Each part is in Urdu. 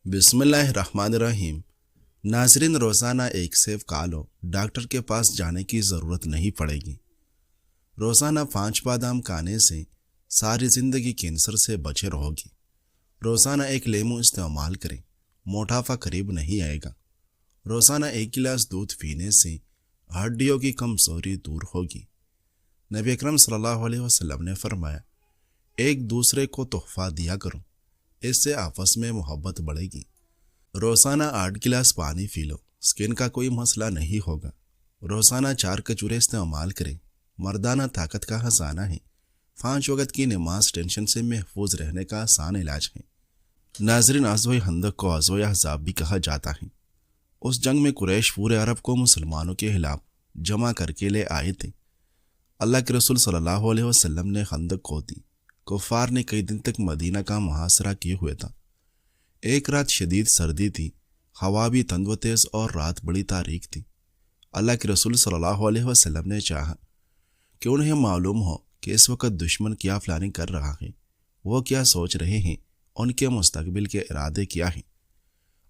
بسم اللہ الرحمن الرحیم۔ ناظرین، روزانہ ایک سیب کھا لو، ڈاکٹر کے پاس جانے کی ضرورت نہیں پڑے گی۔ روزانہ 5 بادام کھانے سے ساری زندگی کینسر سے بچے رہو گی۔ روزانہ ایک لیمو استعمال کریں، موٹاپا قریب نہیں آئے گا۔ روزانہ 1 گلاس دودھ پینے سے ہڈیوں کی کمزوری دور ہوگی۔ نبی اکرم صلی اللہ علیہ وسلم نے فرمایا، ایک دوسرے کو تحفہ دیا کرو، اس سے آپس میں محبت بڑھے گی۔ روزانہ 8 گلاس پانی پی لو، سکن کا کوئی مسئلہ نہیں ہوگا۔ روزانہ 4 کھجوریں استعمال کریں، مردانہ طاقت کا خزانہ ہے۔ 5 وقت کی نماز ٹینشن سے محفوظ رہنے کا آسان علاج ہے۔ ناظرین، غزوہ خندق کو غزوہ احزاب بھی کہا جاتا ہے۔ اس جنگ میں قریش پورے عرب کو مسلمانوں کے خلاف جمع کر کے لے آئے تھے۔ اللہ کے رسول صلی اللہ علیہ وسلم نے خندق کھود دی۔ کفار نے کئی دن تک مدینہ کا محاصرہ کیے ہوئے تھا۔ ایک رات شدید سردی تھی، ہوا بھی تند و تیز اور رات بڑی تاریک تھی۔ اللہ کے رسول صلی اللہ علیہ وسلم نے چاہا کہ انہیں معلوم ہو کہ اس وقت دشمن کیا پلاننگ کر رہا ہے، وہ کیا سوچ رہے ہیں، ان کے مستقبل کے ارادے کیا ہیں۔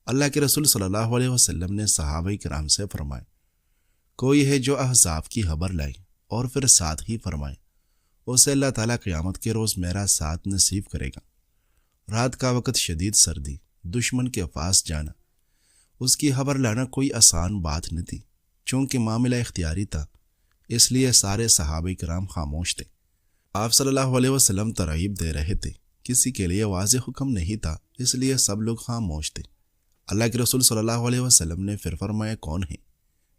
اللہ کے رسول صلی اللہ علیہ وسلم نے صحابہ کرام سے فرمایا، کوئی ہے جو احزاب کی خبر لائے، اور پھر ساتھ ہی فرمائے، اسے اللہ تعالیٰ قیامت کے روز میرا ساتھ نصیب کرے گا۔ رات کا وقت، شدید سردی، دشمن کے پاس جانا، اس کی خبر لانا کوئی آسان بات نہ تھی۔ چونکہ معاملہ اختیاری تھا، اس لیے سارے صحابہ کرام خاموش تھے۔ آپ صلی اللہ علیہ وسلم ترغیب دے رہے تھے، کسی کے لیے واضح حکم نہیں تھا، اس لیے سب لوگ خاموش تھے۔ اللہ کے رسول صلی اللہ علیہ وسلم نے پھر فرمایا، کون ہے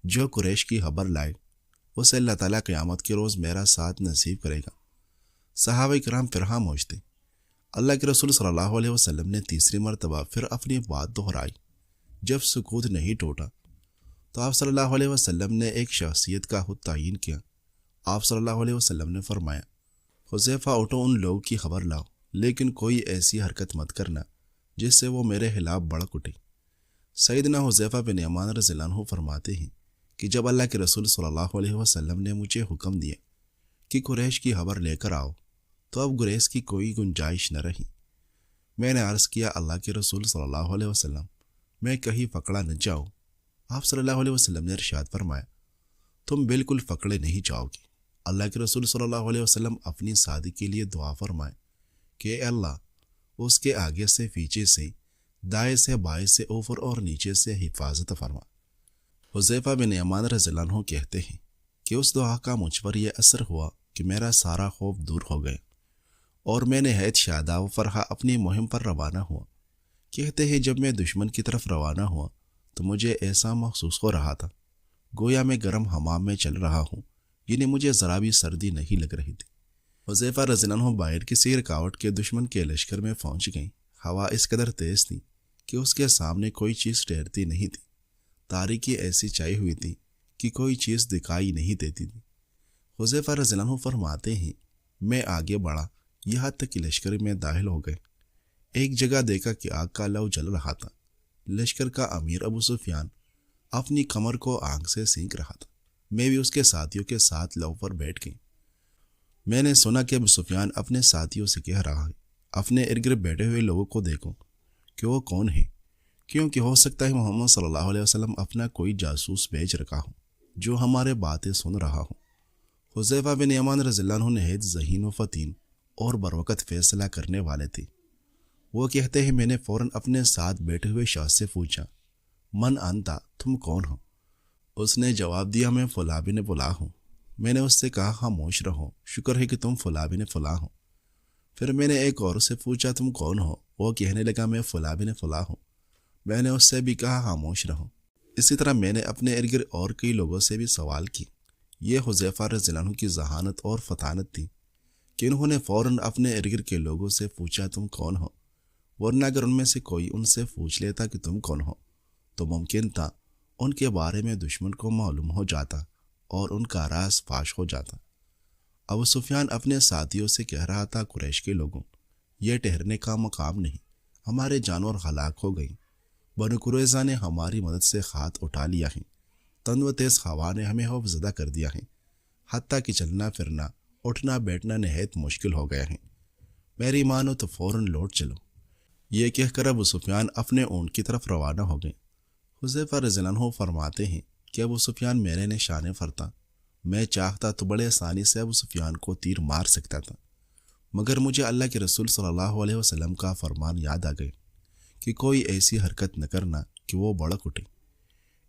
جو قریش کی خبر لائے، اسے اللہ تعالیٰ قیامت کے روز میرا ساتھ نصیب کرے گا۔ صحابہ کرام پھر خاموش تھے۔ اللہ کے رسول صلی اللہ علیہ وسلم نے تیسری مرتبہ پھر اپنی بات دہرائی۔ جب سکوت نہیں ٹوٹا تو آپ صلی اللہ علیہ وسلم نے ایک شخصیت کا خود تعین کیا۔ آپ صلی اللہ علیہ وسلم نے فرمایا، حذیفہ، اٹھو، ان لوگوں کی خبر لاؤ، لیکن کوئی ایسی حرکت مت کرنا جس سے وہ میرے خلاف بھڑک اٹھے۔ سیدنا حذیفہ بن یمان رضی اللہ عنہ فرماتے ہیں کہ جب اللہ کے رسول صلی اللہ علیہ وسلم نے مجھے حکم دیا کہ قریش کی خبر لے کر آؤ، تو اب گریز کی کوئی گنجائش نہ رہی۔ میں نے عرض کیا، اللہ کے رسول صلی اللہ علیہ وسلم، میں کہیں پکڑا نہ جاؤں۔ آپ صلی اللہ علیہ وسلم نے ارشاد فرمایا، تم بالکل پکڑے نہیں جاؤ گے۔ اللہ کے رسول صلی اللہ علیہ وسلم اپنی سعادت کے لیے دعا فرمائے کہ اے اللہ، اس کے آگے سے، پیچھے سے، دائیں سے، بائیں سے، اوپر اور نیچے سے حفاظت فرما۔ حذیفہ بن یمان رضی اللہ عنہ کہتے ہیں کہ اس دعا کا مجھ پر یہ اثر ہوا کہ میرا سارا خوف دور ہو گیا، اور میں نے حید شاداب و فرحہ اپنی مہم پر روانہ ہوا۔ کہتے ہیں جب میں دشمن کی طرف روانہ ہوا تو مجھے ایسا محسوس ہو رہا تھا گویا میں گرم حمام میں چل رہا ہوں، یعنی مجھے ذرا بھی سردی نہیں لگ رہی تھی۔ حذیفہ رضی اللہ عنہ باہر کسی رکاوٹ کے دشمن کے لشکر میں پہنچ گئیں۔ ہوا اس قدر تیز تھی کہ اس کے سامنے کوئی چیز ٹھہرتی نہیں تھی۔ تاریکی ایسی چھائی ہوئی تھی کہ کوئی چیز دکھائی نہیں دیتی تھی۔ حذیفہ رضی اللہ عنہ فرماتے ہیں، میں آگے بڑھا، یہاں تک کہ لشکر میں داخل ہو گئے۔ ایک جگہ دیکھا کہ آگ کا لو جل رہا تھا۔ لشکر کا امیر ابو سفیان اپنی کمر کو آگ سے سینک رہا تھا۔ میں بھی اس کے ساتھیوں کے ساتھ لو پر بیٹھ گئی۔ میں نے سنا کہ ابو سفیان اپنے ساتھیوں سے کہہ رہا ہے، اپنے ارد گرد بیٹھے ہوئے لوگوں کو دیکھو کہ وہ کون ہے، کیونکہ ہو سکتا ہے محمد صلی اللہ علیہ وسلم اپنا کوئی جاسوس بھیج رکھا ہو جو ہمارے باتیں سن رہا ہو۔ حذیفہ بن یمان رضی اللہ عنہ نہایت ذہین و فطن اور بروقت فیصلہ کرنے والے تھے۔ وہ کہتے ہیں، میں نے فوراً اپنے ساتھ بیٹھے ہوئے شخص سے پوچھا، من انتا، تم کون ہو؟ اس نے جواب دیا، میں فلاں بن فلاں ہوں۔ میں نے اس سے کہا، خاموش رہو، شکر ہے کہ تم فلاں بن فلاں ہو۔ پھر میں نے ایک اور سے پوچھا، تم کون ہو؟ وہ کہنے لگا، میں فلاں بن فلاں ہوں۔ میں نے اس سے بھی کہا، خاموش رہو۔ اسی طرح میں نے اپنے ارد گرد اور کئی لوگوں سے بھی سوال کی۔ یہ حذیفہ رضی اللہ عنہ کی ذہانت اور فطانت تھی کہ انہوں نے فوراً اپنے ارد گرد کے لوگوں سے پوچھا، تم کون ہو؟ ورنہ اگر ان میں سے کوئی ان سے پوچھ لیتا کہ تم کون ہو تو ممکن تھا ان کے بارے میں دشمن کو معلوم ہو جاتا اور ان کا راز فاش ہو جاتا۔ ابو سفیان اپنے ساتھیوں سے کہہ رہا تھا، قریش کے لوگوں، یہ ٹھہرنے کا مقام نہیں، ہمارے جانور ہلاک ہو گئیں، بنو قریظہ نے ہماری مدد سے ہاتھ اٹھا لیا ہے، تند و تیز ہوا نے ہمیں خوف زدہ کر دیا ہے، حتیٰ کہ چلنا پھرنا، اٹھنا بیٹھنا نہایت مشکل ہو گیا ہے۔ میری مانو تو فوراً لوٹ چلو۔ یہ کہہ کر ابو سفیان اپنے اونٹ کی طرف روانہ ہو گئے۔ حذیفہ رضی اللہ عنہ فرماتے ہیں کہ ابو سفیان میرے نشانے پر تھا۔ میں چاہتا تو بڑے آسانی سے ابو سفیان کو تیر مار سکتا تھا، مگر مجھے اللہ کے رسول صلی اللہ علیہ وسلم کا فرمان یاد آ گیا کہ کوئی ایسی حرکت نہ کرنا کہ وہ بھڑک اٹھے۔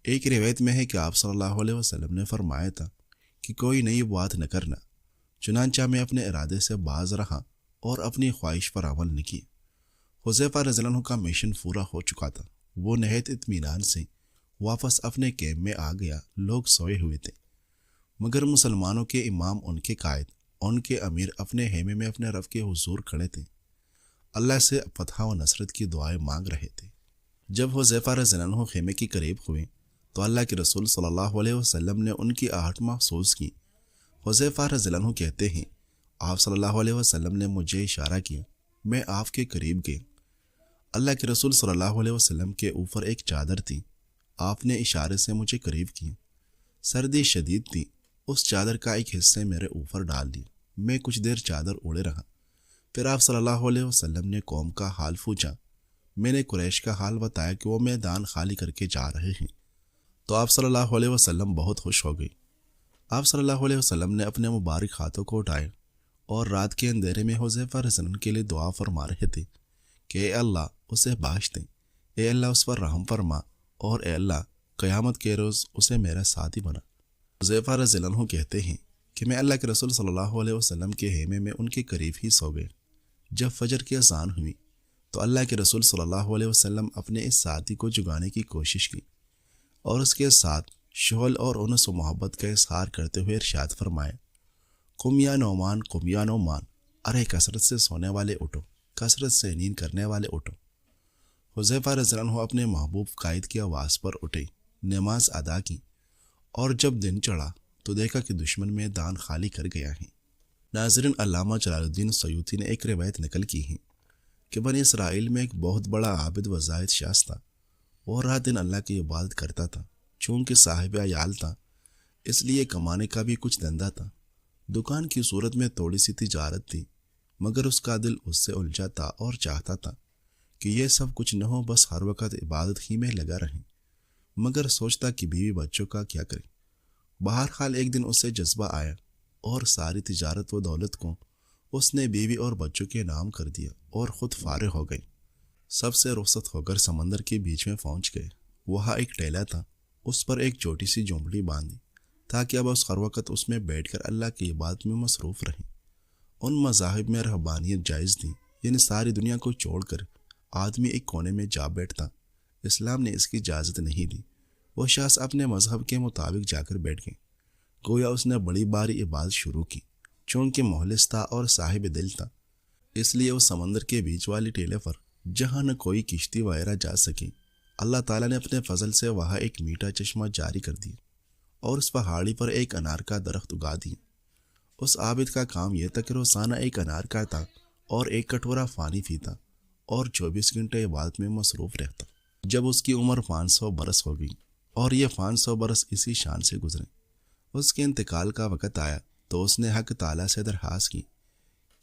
ایک روایت میں ہے کہ آپ صلی اللہ علیہ وسلم نے فرمایا تھا کہ کوئی نئی بات نہ کرنا، چنانچہ میں اپنے ارادے سے باز رہا اور اپنی خواہش پر عمل نہ کیا۔ حذیفہ رضی اللہ عنہ کا مشن پورا ہو چکا تھا۔ وہ نہایت اطمینان سے واپس اپنے کیمپ میں آ گیا۔ لوگ سوئے ہوئے تھے، مگر مسلمانوں کے امام، ان کے قائد، ان کے امیر اپنے خیمے میں اپنے رب کے حضور کھڑے تھے، اللہ سے فتح و نصرت کی دعائیں مانگ رہے تھے۔ جب حذیفہ رضی اللہ عنہ خیمے کے قریب ہوئے تو اللہ کے رسول صلی اللہ علیہ وسلم نے ان کی آہٹ محسوس کی۔ حذیفہ رضی اللہ عنہ کہتے ہیں آپ صلی اللہ علیہ وسلم نے مجھے اشارہ کیا، میں آپ کے قریب گیا۔ اللہ کے رسول صلی اللہ علیہ وسلم کے اوپر ایک چادر تھی۔ آپ نے اشارے سے مجھے قریب کیا۔ سردی شدید تھی۔ اس چادر کا ایک حصہ میرے اوپر ڈال دیا۔ میں کچھ دیر چادر اوڑے رہا۔ پھر آپ صلی اللہ علیہ وسلم نے قوم کا حال پوچھا۔ میں نے قریش کا حال بتایا کہ وہ میدان خالی کر کے جا رہے ہیں، تو آپ صلی اللہ علیہ وسلم بہت خوش ہو گئی۔ آپ صلی اللہ علیہ وسلم نے اپنے مبارک ہاتھوں کو اٹھائے اور رات کے اندھیرے میں حذیفہ رضی اللہ عنہ کے لیے دعا فرما رہے تھے کہ اے اللہ اسے بخش دے، اے اللہ اس پر رحم فرما، اور اے اللہ قیامت کے روز اسے میرا ساتھی بنا۔ حذیفہ رضی اللہ عنہ کہتے ہیں کہ میں اللہ کے رسول صلی اللہ علیہ وسلم کے خیمے میں ان کے قریب ہی سو گئے۔ جب فجر کی اذان ہوئی تو اللہ کے رسول صلی اللہ علیہ وسلم اپنے اس ساتھی کو جگانے کی کوشش کی اور اس کے ساتھ شغل اور انس و محبت کا اظہار کرتے ہوئے ارشاد فرمایا، قم یا نعمان، قم یا نعمان، ارے کثرت سے سونے والے اٹھو، کثرت سے نیند کرنے والے اٹھو۔ حذیفہ رضی اللہ عنہ اپنے محبوب قائد کی آواز پر اٹھے، نماز ادا کی، اور جب دن چڑھا تو دیکھا کہ دشمن میدان خالی کر گیا ہے۔ ناظرین، علامہ جلال الدین سیوطی نے ایک روایت نقل کی ہے کہ بنی اسرائیل میں ایک بہت بڑا عابد و زاہد شخص تھا۔ وہ رات دن اللہ کی عبادت کرتا تھا۔ چونکہ صاحب عیال تھا، اس لیے کمانے کا بھی کچھ دھندا تھا۔ دکان کی صورت میں تھوڑی سی تجارت تھی، مگر اس کا دل اس سے الجھا تھا اور چاہتا تھا کہ یہ سب کچھ نہ ہو، بس ہر وقت عبادت ہی میں لگا رہے، مگر سوچتا کہ بیوی بچوں کا کیا کرے۔ بہرحال ایک دن اسے جذبہ آیا اور ساری تجارت و دولت کو اس نے بیوی اور بچوں کے نام کر دیا اور خود فارغ ہو گئی۔ سب سے رخصت ہو کر سمندر کے بیچ میں پہنچ گئے۔ وہاں ایک ٹیلا تھا، اس پر ایک چھوٹی سی جھونپڑی باندھی تاکہ اب اس ہر وقت اس میں بیٹھ کر اللہ کی عبادت میں مصروف رہیں۔ ان مذاہب میں رہبانیت جائز تھی، یعنی ساری دنیا کو چھوڑ کر آدمی ایک کونے میں جا بیٹھتا۔ اسلام نے اس کی اجازت نہیں دی۔ وہ شخص اپنے مذہب کے مطابق جا کر بیٹھ گئے۔ گویا اس نے بڑی باری عبادت شروع کی۔ چونکہ مخلص تھا اور صاحب دل تھا، اس لیے وہ سمندر کے بیچ والی ٹیلے پر، جہاں نہ کوئی کشتی وغیرہ جا سکی، اللہ تعالیٰ نے اپنے فضل سے وہاں ایک میٹھا چشمہ جاری کر دیا اور اس پہاڑی پر ایک انار کا درخت اگا دیا۔ اس عابد کا کام یہ تھا کہ روزانہ ایک انار کھاتا اور ایک کٹورا پانی پیتا اور 24 گھنٹے عبادت میں مصروف رہتا۔ جب اس کی عمر 500 برس ہو گئی اور یہ 500 برس اسی شان سے گزرے، اس کے انتقال کا وقت آیا تو اس نے حق تعالیٰ سے درخواست کی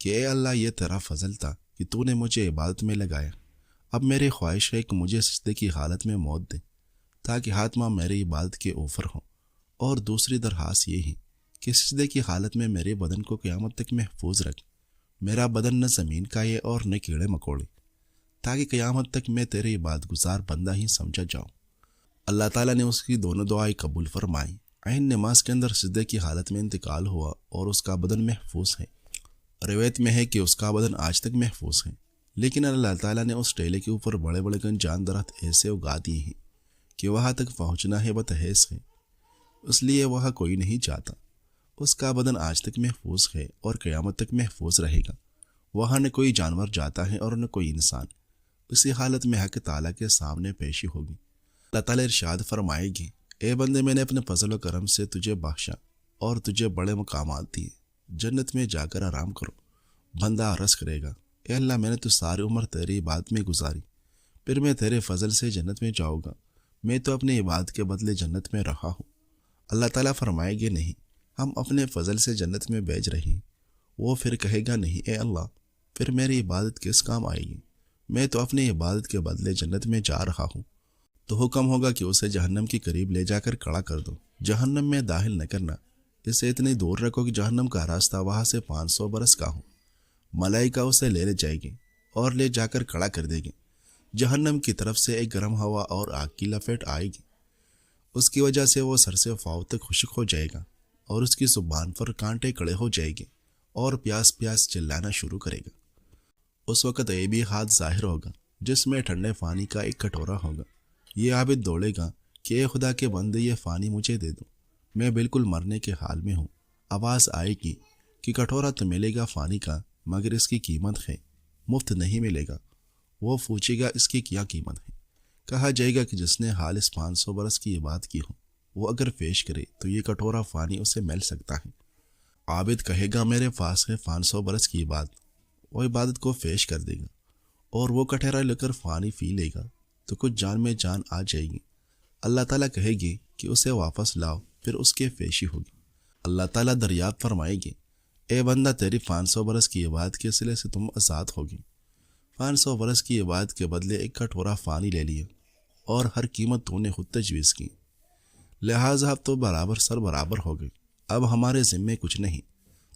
کہ اے اللہ، یہ تیرا فضل تھا کہ تو نے مجھے عبادت میں لگایا۔ اب میری خواہش ہے کہ مجھے سجدے کی حالت میں موت دے تاکہ خاتمہ میری عبادت کے اوپر ہو، اور دوسری درخواست یہ ہے کہ سجدے کی حالت میں میرے بدن کو قیامت تک محفوظ رکھ۔ میرا بدن نہ زمین کا ہے اور نہ کیڑے مکوڑے، تاکہ قیامت تک میں تیرے عبادت گزار بندہ ہی سمجھا جاؤں۔ اللہ تعالیٰ نے اس کی دونوں دعائیں قبول فرمائی۔ عین نماز کے اندر سجدے کی حالت میں انتقال ہوا اور اس کا بدن محفوظ ہے۔ روایت میں ہے کہ اس کا بدن آج تک محفوظ ہے، لیکن اللہ تعالیٰ نے اس ٹیلے کے اوپر بڑے بڑے گنجان درخت ایسے اگا دیے ہیں کہ وہاں تک پہنچنا ہے بتحیث ہے، اس لیے وہاں کوئی نہیں جاتا۔ اس کا بدن آج تک محفوظ ہے اور قیامت تک محفوظ رہے گا۔ وہاں نہ کوئی جانور جاتا ہے اور نہ کوئی انسان۔ اسی حالت میں حق تعالیٰ کے سامنے پیشی ہوگی۔ اللہ تعالیٰ ارشاد فرمائے گی، اے بندے، میں نے اپنے فضل و کرم سے تجھے بخشا اور تجھے بڑے مقامات دیے، جنت میں جا کر آرام کرو۔ بندہ عرض کرے گا، اے اللہ، میں نے تو ساری عمر تیری عبادت میں گزاری، پھر میں تیرے فضل سے جنت میں جاؤں گا؟ میں تو اپنی عبادت کے بدلے جنت میں رہا ہوں۔ اللہ تعالیٰ فرمائے گے، نہیں، ہم اپنے فضل سے جنت میں بھیج رہے ہیں۔ وہ پھر کہے گا، نہیں اے اللہ، پھر میری عبادت کس کام آئے گی؟ میں تو اپنی عبادت کے بدلے جنت میں جا رہا ہوں، تو حکم ہوگا کہ اسے جہنم کے قریب لے جا کر کھڑا کر دو، جہنم میں داخل نہ کرنا، اسے اتنی دور رکھو کہ جہنم کا راستہ وہاں سے 500 برس کا ہو۔ ملائکہ اسے لے جائے گی اور لے جا کر کھڑا کر دے گی۔ جہنم کی طرف سے ایک گرم ہوا اور آگ کی لپیٹ آئے گی، اس کی وجہ سے وہ سر سے پاؤں تک خشک ہو جائے گا اور اس کی زبان پر کانٹے کڑے ہو جائے گے اور پیاس پیاس چلانا شروع کرے گا۔ اس وقت ایبی ہاتھ ظاہر ہوگا جس میں ٹھنڈے پانی کا ایک کٹورا ہوگا۔ یہ عابد دوڑے گا کہ اے خدا کے بندے، یہ پانی مجھے دے دو، میں بالکل مرنے کے حال میں ہوں۔ آواز آئے گی کہ کٹورا تو ملے گا پانی کا، مگر اس کی قیمت ہے، مفت نہیں ملے گا۔ وہ پوچھے گا اس کی کیا قیمت ہے؟ کہا جائے گا کہ جس نے خالص 500 برس کی عبادت کی ہو، وہ اگر پیش کرے تو یہ کٹورا پانی اسے مل سکتا ہے۔ عابد کہے گا میرے پاس ہے 500 برس کی عبادت، وہ عبادت کو پیش کر دے گا اور وہ کٹورا لے کر پانی پی لے گا تو کچھ جان میں جان آ جائے گی۔ اللہ تعالیٰ کہے گی کہ اسے واپس لاؤ، پھر اس کے پیشی ہوگی۔ اللہ تعالیٰ دریافت فرمائے گی، اے بندہ، تیری 500 برس کی عبادت کے صلے سے تم آزاد ہوگی۔ 500 برس کی عبادت کے بدلے ایک کٹورا پانی لے لیا اور ہر قیمت تو نے خود تجویز کی، لہٰذا اب تو برابر سر برابر ہو گئی۔ اب ہمارے ذمے کچھ نہیں،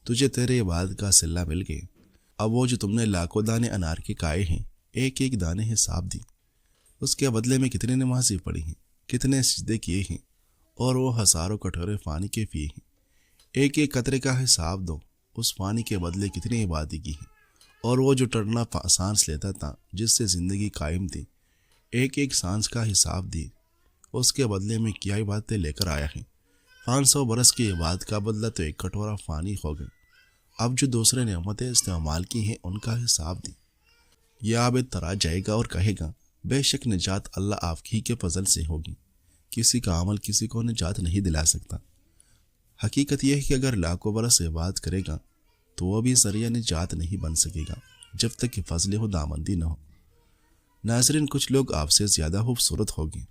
تجھے تیرے عبادت کا صلہ مل گیا۔ اب وہ جو تم نے لاکھوں دانے انار کے کھائے ہیں، ایک ایک دانے حساب دی، اس کے بدلے میں کتنے نمازیں پڑھی ہیں، کتنے سجدے کیے ہیں، اور وہ ہزاروں کٹورے پانی کے پیے ہیں۔ ایک ایک قطرے کا حساب دو، اس پانی کے بدلے کتنی عبادت کی ہیں، اور وہ جو ٹرنا سانس لیتا تھا جس سے زندگی قائم تھی، ایک ایک سانس کا حساب دی، اس کے بدلے میں کیا عبادتیں لے کر آیا ہے۔ 500 برس کی عبادت کا بدلہ تو ایک کٹورا پانی ہو گئی۔ اب جو دوسرے نعمتیں استعمال کی ہیں ان کا حساب دی۔ یہ عابد ترا جائے گا اور کہے گا، بے شک نجات اللہ آپ ہی کے فضل سے ہوگی، کسی کا عمل کسی کو نجات نہیں دلا سکتا۔ حقیقت یہ ہے کہ اگر لاکھوں برس عبادت کرے گا تو وہ بھی ذریعہ نجات نہیں بن سکے گا جب تک کہ فضل خداوندی نہ ہو۔ ناظرین، کچھ لوگ آپ سے زیادہ خوبصورت ہوگی،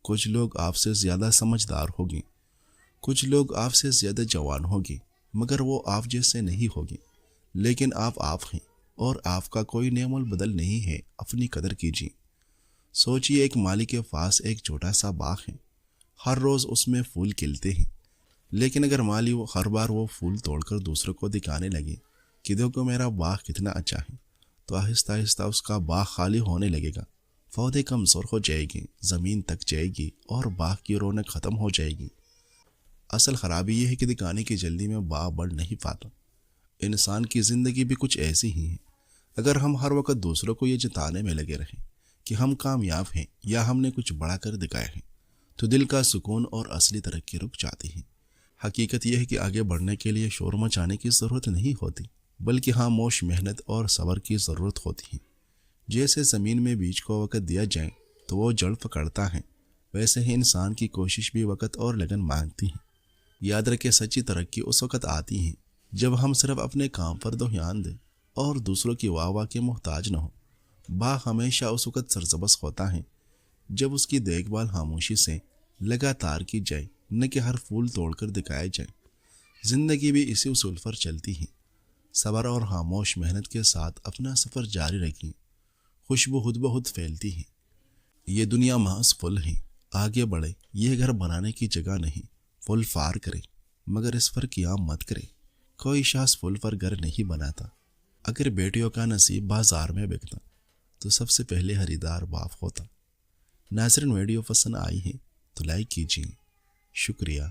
کچھ لوگ آپ سے زیادہ سمجھدار ہوگی، کچھ لوگ آپ سے زیادہ جوان ہوگی، مگر وہ آپ جیسے نہیں ہوگی۔ لیکن آپ ہیں اور آپ کا کوئی نعم البدل نہیں ہے۔ اپنی قدر کیجیے۔ سوچئے، ایک مالی کے پاس ایک چھوٹا سا باغ ہے، ہر روز اس میں پھول کھلتے ہیں، لیکن اگر مالی ہر بار وہ پھول توڑ کر دوسروں کو دکھانے لگے کہ دیکھو میرا باغ کتنا اچھا ہے، تو آہستہ آہستہ اس کا باغ خالی ہونے لگے گا، پودے کمزور ہو جائے گی، زمین تک جائے گی اور باغ کی رونق ختم ہو جائے گی۔ اصل خرابی یہ ہے کہ دکھانے کی جلدی میں باغ بڑھ نہیں پاتا۔ انسان کی زندگی بھی کچھ ایسی ہی ہے۔ اگر ہم ہر وقت دوسروں کو یہ جتانے میں لگے رہیں کہ ہم کامیاب ہیں یا ہم نے کچھ بڑا کر دکھایا ہے، تو دل کا سکون اور اصلی ترقی رک جاتی ہے۔ حقیقت یہ ہے کہ آگے بڑھنے کے لیے شور مچانے کی ضرورت نہیں ہوتی، بلکہ خاموش محنت اور صبر کی ضرورت ہوتی ہے۔ جیسے زمین میں بیج کو وقت دیا جائے تو وہ جڑ پکڑتا ہے، ویسے ہی انسان کی کوشش بھی وقت اور لگن مانگتی ہے۔ یاد رکھے، سچی ترقی اس وقت آتی ہے جب ہم صرف اپنے کام پر دھیان دیں اور دوسروں کی واہ واہ کے محتاج نہ ہو۔ باغ ہمیشہ اس وقت سرسبز ہوتا ہے جب اس کی دیکھ بھال خاموشی سے لگاتار کی جائے، نہ کہ ہر پھول توڑ کر دکھایا جائے۔ زندگی بھی اسی اصول پر چلتی ہے۔ صبر اور خاموش محنت کے ساتھ اپنا سفر جاری رکھیں، خوشبو خود بخود پھیلتی ہے۔ یہ دنیا محض پل ہے، آگے بڑھے، یہ گھر بنانے کی جگہ نہیں۔ پل پار کرے مگر اس پر قیام مت کرے۔ کوئی شخص پل پر گھر نہیں بناتا۔ اگر بیٹیوں کا نصیب بازار میں بکتا تو سب سے پہلے خریدار باپ ہوتا۔ ناظرین، ویڈیو پسند آئی ہے تو لائک کیجیے۔ شکریہ۔